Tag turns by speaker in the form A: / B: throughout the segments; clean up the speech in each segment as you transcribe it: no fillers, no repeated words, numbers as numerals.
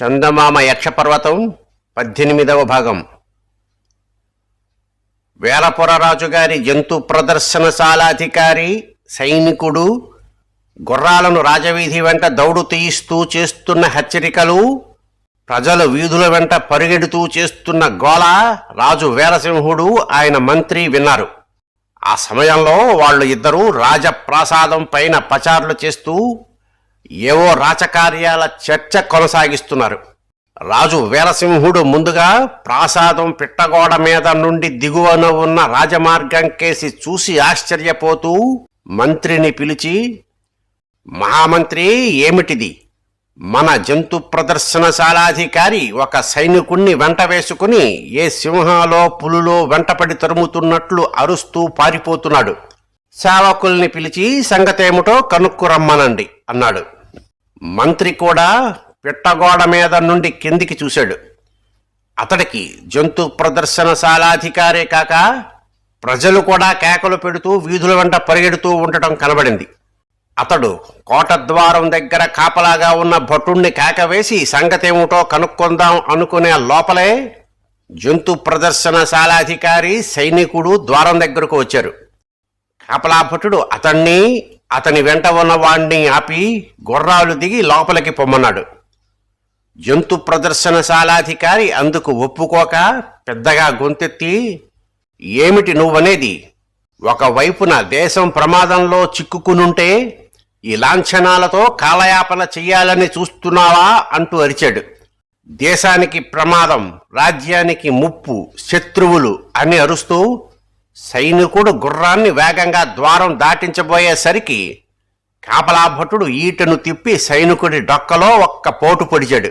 A: చందమామ యక్షపర్వతం 18వ భాగం. వేలపుర రాజుగారి జంతు ప్రదర్శనశాలాధికారి సైనికుడు గుర్రాలను రాజవీధి వెంట దౌడు తీయిస్తూ చేస్తున్న హెచ్చరికలు, ప్రజలు వీధుల వెంట పరిగెడుతూ చేస్తున్న గోల రాజు వీరసింహుడు ఆయన మంత్రి విన్నారు. ఆ సమయంలో వాళ్ళు ఇద్దరూ రాజప్రాసాదం పైన పచారులు చేస్తూ ఏవో రాచకార్యాల చర్చ కొనసాగిస్తున్నారు. రాజు వీరసింహుడు ముందుగా ప్రాసాదం పిట్టగోడ మీద నుండి దిగువన ఉన్న రాజమార్గం కేసి చూసి ఆశ్చర్యపోతూ మంత్రిని పిలిచి, మహామంత్రి, ఏమిటిది? మన జంతు ప్రదర్శనశాలాధికారి ఒక సైనికుణ్ణి వెంట వేసుకుని ఏ సింహాలో పులులో వెంటపడి తరుముతున్నట్లు అరుస్తూ పారిపోతున్నాడు. సేవకుల్ని పిలిచి సంగతేమిటో కనుక్కురమ్మనండి అన్నాడు. మంత్రి కూడా పిట్టగోడ మీద నుండి కిందికి చూశాడు. అతడికి జంతు ప్రదర్శనశాలాధికారే కాక ప్రజలు కూడా కేకలు పెడుతూ వీధుల వెంట పరిగెడుతూ ఉండటం కనబడింది. అతడు కోటద్వారం దగ్గర కాపలాగా ఉన్న భటుణ్ణి కేకవేసి సంగతేమిటో కనుక్కుందాం అనుకునే లోపలే జంతు ప్రదర్శనశాలాధికారి సైనికుడు ద్వారం దగ్గరకు వచ్చారు. కాపలా భటుడు అతన్ని, అతని వెంట ఉన్న వాణ్ణి ఆపి గుర్రాలు దిగి లోపలికి పొమ్మన్నాడు. జంతు ప్రదర్శనశాలాధికారి అందుకు ఒప్పుకోక పెద్దగా గొంతెత్తి, ఏమిటి నువ్వనేది? ఒకవైపున దేశం ప్రమాదంలో చిక్కుకునుంటే ఈ లాంఛనాలతో కాలయాపన చెయ్యాలని చూస్తున్నావా అంటూ అరిచాడు. దేశానికి ప్రమాదం, రాజ్యానికి ముప్పు, శత్రువులు అని అరుస్తూ సైనికుడు గుర్రాన్ని వేగంగా ద్వారం దాటించబోయేసరికి కాపలా భటుడు ఈటను తిప్పి సైనికుడి డొక్కలో ఒక్క పోటు పొడిచాడు.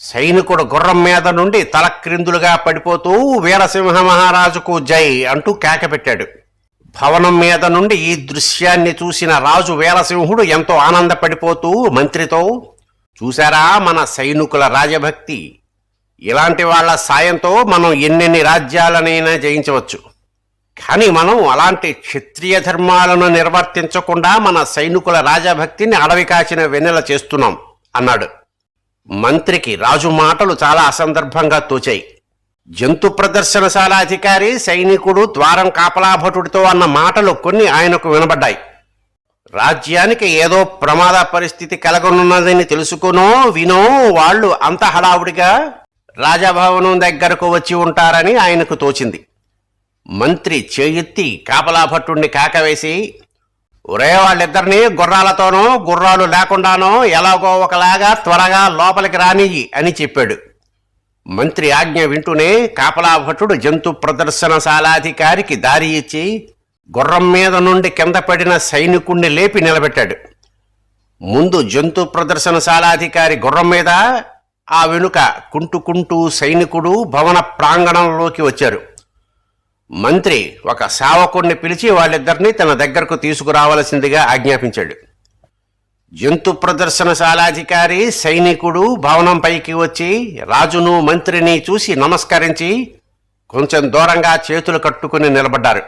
A: సైనికుడు గుర్రం మీద నుండి తలక్రిందులుగా పడిపోతూ వీరసింహ మహారాజుకు జై అంటూ కేకపెట్టాడు. భవనం మీద నుండి ఈ దృశ్యాన్ని చూసిన రాజు వీరసింహుడు ఎంతో ఆనందపడిపోతూ మంత్రితో, చూశారా మన సైనికుల రాజభక్తి? ఇలాంటి వాళ్ల సాయంతో మనం ఎన్నెన్ని రాజ్యాలనైనా జయించవచ్చు. కానీ మనం అలాంటి క్షత్రియ ధర్మాలను నిర్వర్తించకుండా మన సైనికుల రాజభక్తిని అడవి కాచిన వెన్నెల చేస్తున్నాం అన్నాడు. మంత్రికి రాజు మాటలు చాలా అసందర్భంగా తోచాయి. జంతు ప్రదర్శనశాలాధికారి సైనికుడు ద్వారం కాపలాభటుడితో అన్న మాటలు కొన్ని ఆయనకు వినబడ్డాయి. రాజ్యానికి ఏదో ప్రమాద పరిస్థితి కలగనున్నదని తెలుసుకునో వినో వాళ్ళు అంత హడావుడిగా రాజభవనం దగ్గరకు వచ్చి ఉంటారని ఆయనకు తోచింది. మంత్రి చేయెత్తి కాపలాభట్టుణ్ణి కాకవేసి, ఒరే వాళ్ళిద్దరినీ గుర్రాలతోనో గుర్రాలు లేకుండానో ఎలాగో ఒకలాగా త్వరగా లోపలికి రానియ్యి అని చెప్పాడు. మంత్రి ఆజ్ఞ వింటూనే కాపలాభట్టుడు జంతు ప్రదర్శనశాలాధికారికి దారి ఇచ్చి గుర్రం మీద నుండి కింద పడిన సైనికుణ్ణి లేపి నిలబెట్టాడు. ముందు జంతు ప్రదర్శనశాలాధికారి గుర్రం మీద, ఆ వెనుక కుంటుకుంటూ సైనికుడు భవన ప్రాంగణంలోకి వచ్చారు. మంత్రి ఒక సేవకుణ్ణి పిలిచి వాళ్ళిద్దరినీ తన దగ్గరకు తీసుకురావలసిందిగా ఆజ్ఞాపించాడు. జంతు ప్రదర్శనశాలాధికారి సైనికుడు భవనం పైకి వచ్చి రాజును మంత్రిని చూసి నమస్కరించి కొంచెం దూరంగా చేతులు కట్టుకుని నిలబడ్డారు.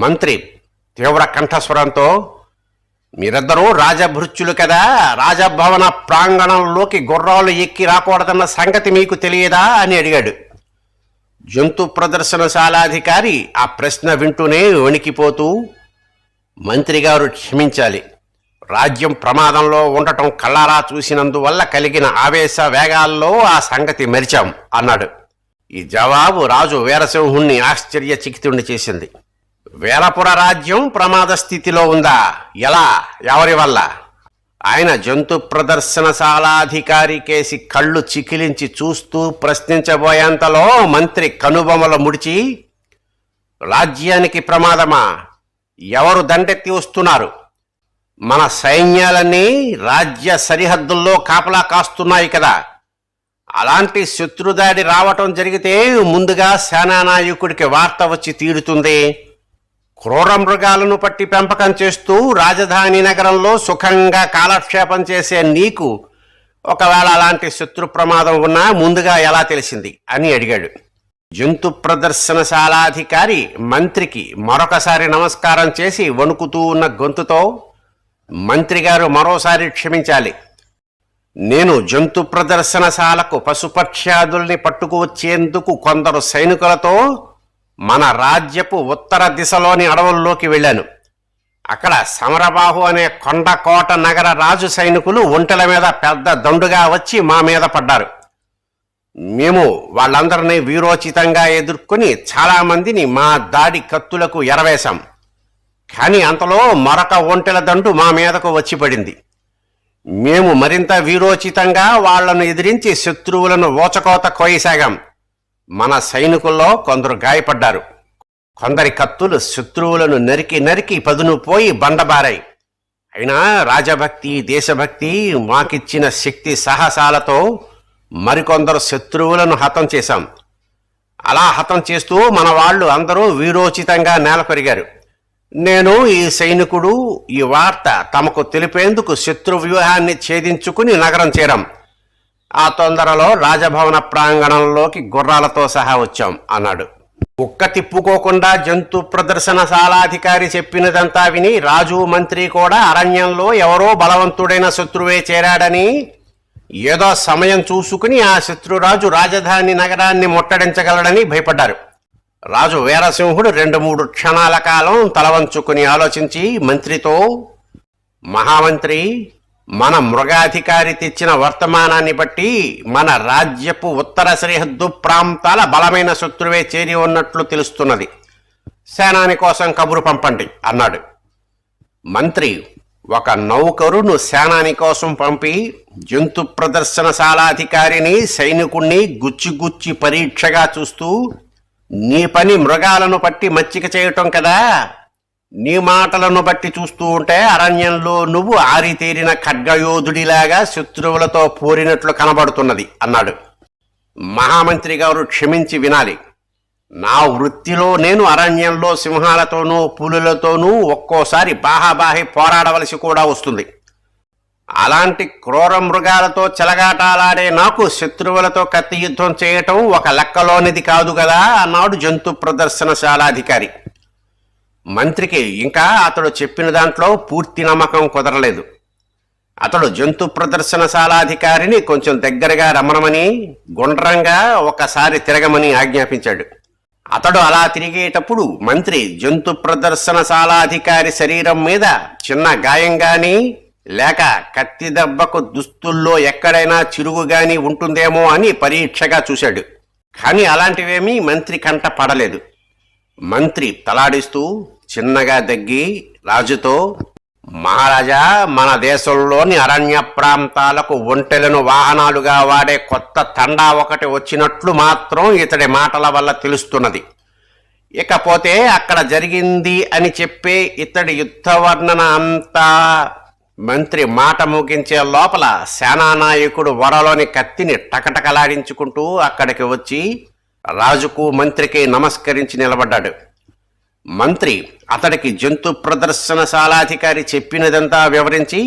A: మంత్రి తీవ్ర కంఠస్వరంతో, మీరిద్దరూ రాజభృత్యులు కదా, రాజభవన ప్రాంగణంలోకి గుర్రాలు ఎక్కి రాకూడదన్న సంగతి మీకు తెలియదా అని అడిగాడు. జంతు ప్రదర్శనశాలాధికారి ఆ ప్రశ్న వింటూనే వణికిపోతూ, మంత్రిగారు క్షమించాలి, రాజ్యం ప్రమాదంలో ఉండటం కళ్ళారా చూసినందువల్ల కలిగిన ఆవేశ వేగాల్లో ఆ సంగతి మరిచాం అన్నాడు. ఈ జవాబు రాజు వీరసింహుణ్ణి ఆశ్చర్యచకితుణ్ణి చేసింది. వేలపుర రాజ్యం ప్రమాద స్థితిలో ఉందా? ఎలా? ఎవరి వల్ల? ఆయన జంతు ప్రదర్శనశాలాధికారి కేసి కళ్ళు చికిలించి చూస్తూ ప్రశ్నించబోయేంతలో మంత్రి కనుబొమల ముడిచి, రాజ్యానికి ప్రమాదమా? ఎవరు దండెత్తి వస్తున్నారు? మన సైన్యాలన్నీ రాజ్య సరిహద్దుల్లో కాపలా కాస్తున్నాయి కదా. అలాంటి శత్రుదాడి రావటం జరిగితే ముందుగా సేనానాయకుడికి వార్త వచ్చి తీరుతుంది. క్రూర మృగాలను పట్టి పెంపకం చేస్తూ రాజధాని నగరంలో సుఖంగా కాలక్షేపం చేసే నీకు ఒకవేళ అలాంటి శత్రు ప్రమాదం ఉన్నా ముందుగా ఎలా తెలిసింది అని అడిగాడు. జంతు ప్రదర్శనశాలాధికారి మంత్రికి మరొకసారి నమస్కారం చేసి వణుకుతూ ఉన్న గొంతుతో, మంత్రిగారు మరోసారి క్షమించాలి, నేను జంతు ప్రదర్శనశాలకు పశుపక్ష్యాదుల్ని పట్టుకువచ్చేందుకు కొందరు సైనికులతో మన రాజ్యపు ఉత్తర దిశలోని అడవుల్లోకి వెళ్ళాను. అక్కడ సమరబాహు అనే కొండకోట నగర రాజు సైనికులు ఒంటెల మీద పెద్ద దండుగా వచ్చి మా మీద పడ్డారు. మేము వాళ్ళందరినీ వీరోచితంగా ఎదుర్కొని చాలామందిని మా దాడి కత్తులకు ఎరవేశాం. కానీ అంతలో మరొక ఒంటెల దండు మా మీదకు వచ్చి పడింది. మేము మరింత వీరోచితంగా వాళ్లను ఎదిరించి శత్రువులను ఓచకోత కోయసాగాం. మన సైనికుల్లో కొందరు గాయపడ్డారు. కొందరి కత్తులు శత్రువులను నరికి నరికి పదును పోయి బండబారాయి. అయినా రాజభక్తి, దేశభక్తి మాకిచ్చిన శక్తి సాహసాలతో మరికొందరు శత్రువులను హతం చేశాం. అలా హతం చేస్తూ మన వాళ్ళు అందరూ వీరోచితంగా నేలకొరిగారు. నేను, ఈ సైనికుడు ఈ వార్త తమకు తెలిపేందుకు శత్రు వ్యూహాన్ని ఛేదించుకుని నగరం చేరాం. ఆ తొందరలో రాజభవన ప్రాంగణంలోకి గుర్రాలతో సహా వచ్చాం అన్నాడు. కుక్క తిప్పుకోకుండా జంతు ప్రదర్శనశాలాధికారి చెప్పినదంతా విని రాజు, మంత్రి కూడా అరణ్యంలో ఎవరో బలవంతుడైన శత్రువే చేరాడని, ఏదో సమయం చూసుకుని ఆ శత్రురాజు రాజధాని నగరాన్ని ముట్టడించగలడని భయపడ్డారు. రాజు వీరసింహుడు 2-3 క్షణాల కాలం తలవంచుకుని ఆలోచించి మంత్రితో, మహామంత్రి, మన మృగాధికారి తెచ్చిన వర్తమానాన్ని బట్టి మన రాజ్యపు ఉత్తర సరిహద్దు ప్రాంతాల బలమైన శత్రువే చేరి ఉన్నట్లు తెలుస్తున్నది. సేనాని కోసం కబురు పంపండి అన్నాడు. మంత్రి ఒక నౌకరును సేనాని కోసం పంపి జంతు ప్రదర్శనశాలాధికారిని, సైనికుణ్ణి గుచ్చి పరీక్షగా చూస్తూ, నీ పని మృగాలను పట్టి మచ్చిక చేయటం కదా, నీ మాటలను బట్టి చూస్తూ ఉంటే అరణ్యంలో నువ్వు ఆరితేరిన ఖడ్గయోధుడిలాగా శత్రువులతో పోరినట్లు కనబడుతున్నది అన్నాడు. మహామంత్రి గారు క్షమించి వినాలి. నా వృత్తిలో నేను అరణ్యంలో సింహాలతోనూ పులులతోనూ ఒక్కోసారి బాహాబాహి పోరాడవలసి కూడా వస్తుంది. అలాంటి క్రూర మృగాలతో చెలగాటాలాడే నాకు శత్రువులతో కత్తి యుద్ధం చేయటం ఒక లెక్కలోనిది కాదు కదా అన్నాడు జంతు ప్రదర్శనశాలాధికారి. మంత్రికి ఇంకా అతడు చెప్పిన దాంట్లో పూర్తి నమ్మకం కుదరలేదు. అతడు జంతు ప్రదర్శనశాలాధికారిని కొంచెం దగ్గరగా రమ్మనమని, గుండ్రంగా ఒకసారి తిరగమని ఆజ్ఞాపించాడు. అతడు అలా తిరిగేటప్పుడు మంత్రి జంతు ప్రదర్శనశాలాధికారి శరీరం మీద చిన్న గాయం గాని, లేక కత్తి దెబ్బకు దుస్తుల్లో ఎక్కడైనా చిరుగు గాని ఉంటుందేమో అని పరీక్షగా చూశాడు. కానీ అలాంటివేమీ మంత్రి కంట పడలేదు. మంత్రి తలాడిస్తూ చిన్నగా దగ్గి రాజుతో, మహారాజా, మన దేశంలోని అరణ్య ప్రాంతాలకు ఒంటెలను వాహనాలుగా వాడే కొత్త తండా ఒకటి వచ్చినట్లు మాత్రం ఇతడి మాటల వల్ల తెలుస్తున్నది. ఇకపోతే అక్కడ జరిగింది అని చెప్పే ఇతడి యుద్ధ వర్ణన అంతా. మంత్రి మాట ముగించే లోపల సేనానాయకుడు వరలోని కత్తిని టకటకలాడించుకుంటూ అక్కడికి వచ్చి రాజుకు, మంత్రికి నమస్కరించి నిలబడ్డాడు. మంత్రి అతడికి జంతు ప్రదర్శనశాలాధికారి చెప్పినదంతా వివరించి,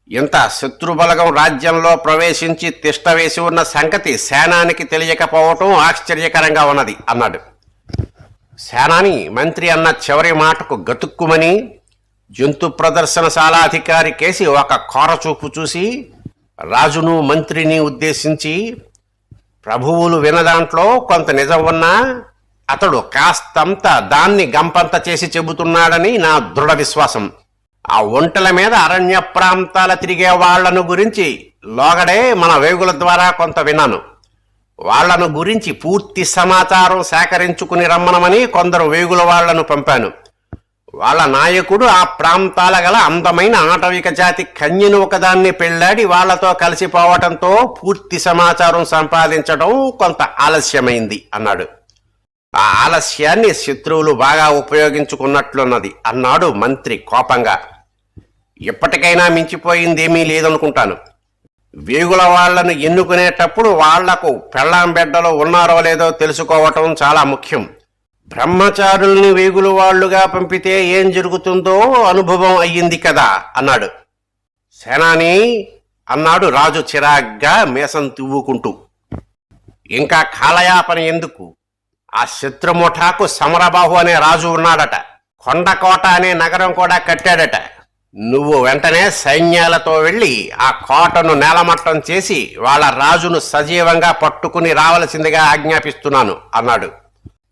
A: ఇంత శత్రుబలగం రాజ్యంలో ప్రవేశించి తిష్టవేసి ఉన్న సంగతి సేనానికి తెలియకపోవటం ఆశ్చర్యకరంగా ఉన్నది అన్నాడు. సేనాని మంత్రి అన్న చివరి మాటకు గతుక్కుమని జంతు ప్రదర్శనశాలాధికారి కేసి ఒక కోరచూపు చూసి రాజును, మంత్రిని ఉద్దేశించి, ప్రభువులు వినదాంట్లో కొంత నిజం ఉన్నా అతడు కాస్తంత దాన్ని గంపంత చేసి చెబుతున్నాడని నా దృఢ విశ్వాసం. ఆ ఒంటెల మీద అరణ్య ప్రాంతాల తిరిగే వాళ్లను గురించి లోగడే మన వేగుల ద్వారా కొంత విన్నాను. వాళ్లను గురించి పూర్తి సమాచారం సేకరించుకుని రమ్మనమని కొందరు వేగుల వాళ్లను పంపాను. వాళ్ళ నాయకుడు ఆ ప్రాంతాల గల అందమైన ఆటవిక జాతి కన్యను ఒకదాన్ని పెళ్లాడి వాళ్లతో కలిసిపోవటంతో పూర్తి సమాచారం సంపాదించడం కొంత ఆలస్యమైంది అన్నాడు. ఆ ఆలస్యాన్ని శత్రువులు బాగా ఉపయోగించుకున్నట్లున్నది అన్నాడు మంత్రి కోపంగా. ఎప్పటికైనా మించిపోయిందేమీ లేదనుకుంటాను. వేగుల వాళ్లను ఎన్నుకునేటప్పుడు వాళ్లకు పెళ్ళాం బిడ్డలు ఉన్నారో లేదో తెలుసుకోవటం చాలా ముఖ్యం. బ్రహ్మచారుల్ని వేగుల వాళ్లుగా పంపితే ఏం జరుగుతుందో అనుభవం అయ్యింది కదా అన్నాడు. సేనాని అన్నాడు రాజు చిరాగ్గా మీసం తివ్వుకుంటూ. ఇంకా కాలయాపన ఎందుకు? ఆ శత్రుముఠాకు సమరబాహు అనే రాజు ఉన్నాడట. కొండకోట అనే నగరం కూడా కట్టాడట. నువ్వు వెంటనే సైన్యాలతో వెళ్ళి ఆ కోటను నేలమట్టం చేసి వాళ్ళ రాజును సజీవంగా పట్టుకుని రావలసిందిగా ఆజ్ఞాపిస్తున్నాను అన్నాడు.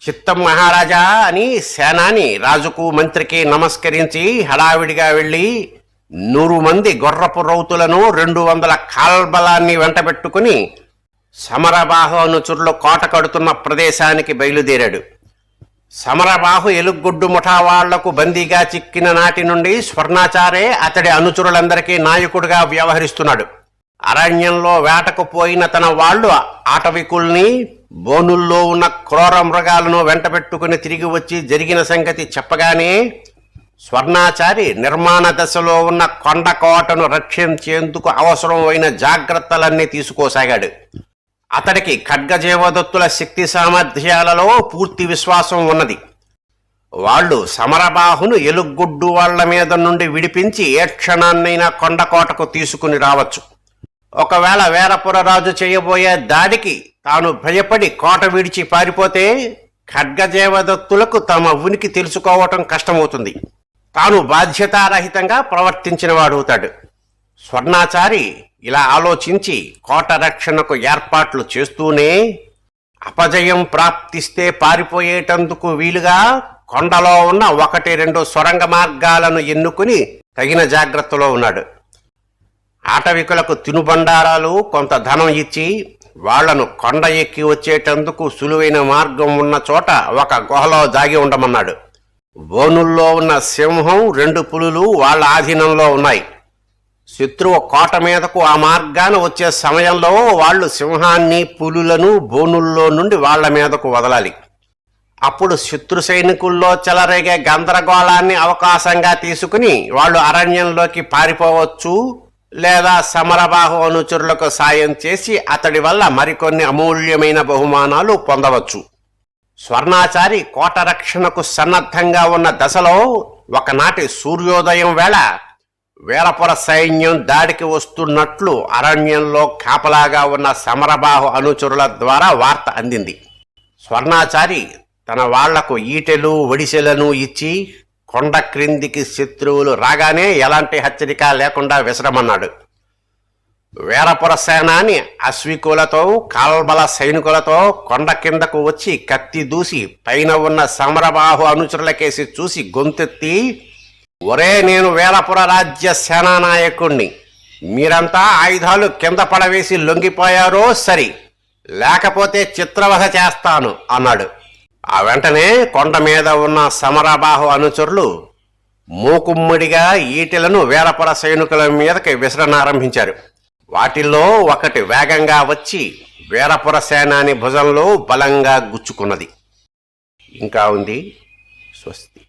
A: చిత్తం మహారాజా అని సేనాని రాజుకు మంత్రికి నమస్కరించి హడావిడిగా వెళ్ళి 100 మంది గుర్రపు రౌతులను 200 కాల్బలాన్ని వెంటబెట్టుకుని సమరబాహు అనుచరులు కోట కడుతున్న ప్రదేశానికి బయలుదేరాడు. సమరబాహు ఎలుగొడ్డు ముఠా వాళ్లకు బందీగా చిక్కిన నాటి నుండి స్వర్ణాచారే అతడి అనుచరులందరికీ నాయకుడిగా వ్యవహరిస్తున్నాడు. అరణ్యంలో వేటకు పోయిన తన వాళ్ళు ఆటవికుల్ని, బోనుల్లో ఉన్న క్రూర మృగాలను వెంటబెట్టుకుని తిరిగి వచ్చి జరిగిన సంగతి చెప్పగానే స్వర్ణాచారి నిర్మాణ దశలో ఉన్న కొండ కోటను రక్షించేందుకు అవసరమైన జాగ్రత్తలన్నీ తీసుకోసాగాడు. అతడికి ఖడ్గజేవదత్తుల శక్తి సామర్థ్యాలలో పూర్తి విశ్వాసం ఉన్నది. వాళ్ళు సమరబాహును ఎలుగొడ్డు వాళ్ల మీద నుండి విడిపించి ఏ క్షణాన్నైనా కొండకోటకు తీసుకుని రావచ్చు. ఒకవేళ వీరపురరాజు చేయబోయే దాడికి తాను భయపడి కోట విడిచి పారిపోతే ఖడ్గజేవదత్తులకు తమ ఉనికి తెలుసుకోవటం కష్టమవుతుంది. తాను బాధ్యతారహితంగా ప్రవర్తించినవాడవుతాడు. స్వర్ణాచారి ఇలా ఆలోచించి కోట రక్షణకు ఏర్పాట్లు చేస్తూనే అపజయం ప్రాప్తిస్తే పారిపోయేటందుకు వీలుగా కొండలో ఉన్న 1-2 సొరంగ మార్గాలను ఎన్నుకుని తగిన జాగ్రత్తలో ఉన్నాడు. ఆటవికులకు తినుబండారాలు, కొంత ధనం ఇచ్చి వాళ్లను కొండ ఎక్కి వచ్చేటందుకు సులువైన మార్గం ఉన్న చోట ఒక గుహలో దాగి ఉండమన్నాడు. బోనుల్లో ఉన్న సింహం, 2 పులులు వాళ్ళ ఆధీనంలో ఉన్నాయి. శత్రువు కోట మీదకు ఆ మార్గాన వచ్చే సమయంలో వాళ్ళు సింహాన్ని, పులులను బోనుల్లో నుండి వాళ్ల మీదకు వదలాలి. అప్పుడు శత్రు సైనికుల్లో చెలరేగే గందరగోళాన్ని అవకాశంగా తీసుకుని వాళ్ళు అరణ్యంలోకి పారిపోవచ్చు, లేదా సమరబాహు అనుచరులకు సాయం చేసి అతడి వల్ల మరికొన్ని అమూల్యమైన బహుమానాలు పొందవచ్చు. స్వర్ణాచారి కోట రక్షణకు సన్నద్ధంగా ఉన్న దశలో ఒకనాటి సూర్యోదయం వేళ వీరపుర సైన్యం దాడికి వస్తున్నట్లు అరణ్యంలో కాపలాగా ఉన్న సమరబాహు అనుచరుల ద్వారా వార్త అందింది. స్వర్ణాచారి తన వాళ్లకు ఈటెలు, ఒడిసెలను ఇచ్చి కొండ క్రిందికి శత్రువులు రాగానే ఎలాంటి హెచ్చరిక లేకుండా విసరమన్నాడు. వీరపుర సేనాని అశ్వికులతో, కాల్బల సైనికులతో కొండ కిందకు వచ్చి కత్తి దూసి పైన ఉన్న సమరబాహు అనుచరులకేసి చూసి గొంతెత్తి, ఒరే, నేను వీరపుర రాజ్య సేనానాయకుణ్ణి, మీరంతా ఆయుధాలు కింద పడవేసి లొంగిపోయారో సరి, లేకపోతే చిత్రవధ చేస్తాను అన్నాడు. ఆ వెంటనే కొండ మీద ఉన్న సమరబాహు అనుచరులు మూకుమ్మడిగా ఈటెలను వీరపుర సైనికుల మీదకి విసరనారంభించారు. వాటిల్లో ఒకటి వేగంగా వచ్చి వీరపుర సేనాని భుజంలో బలంగా గుచ్చుకున్నది. ఇంకా ఉంది. స్వస్తి.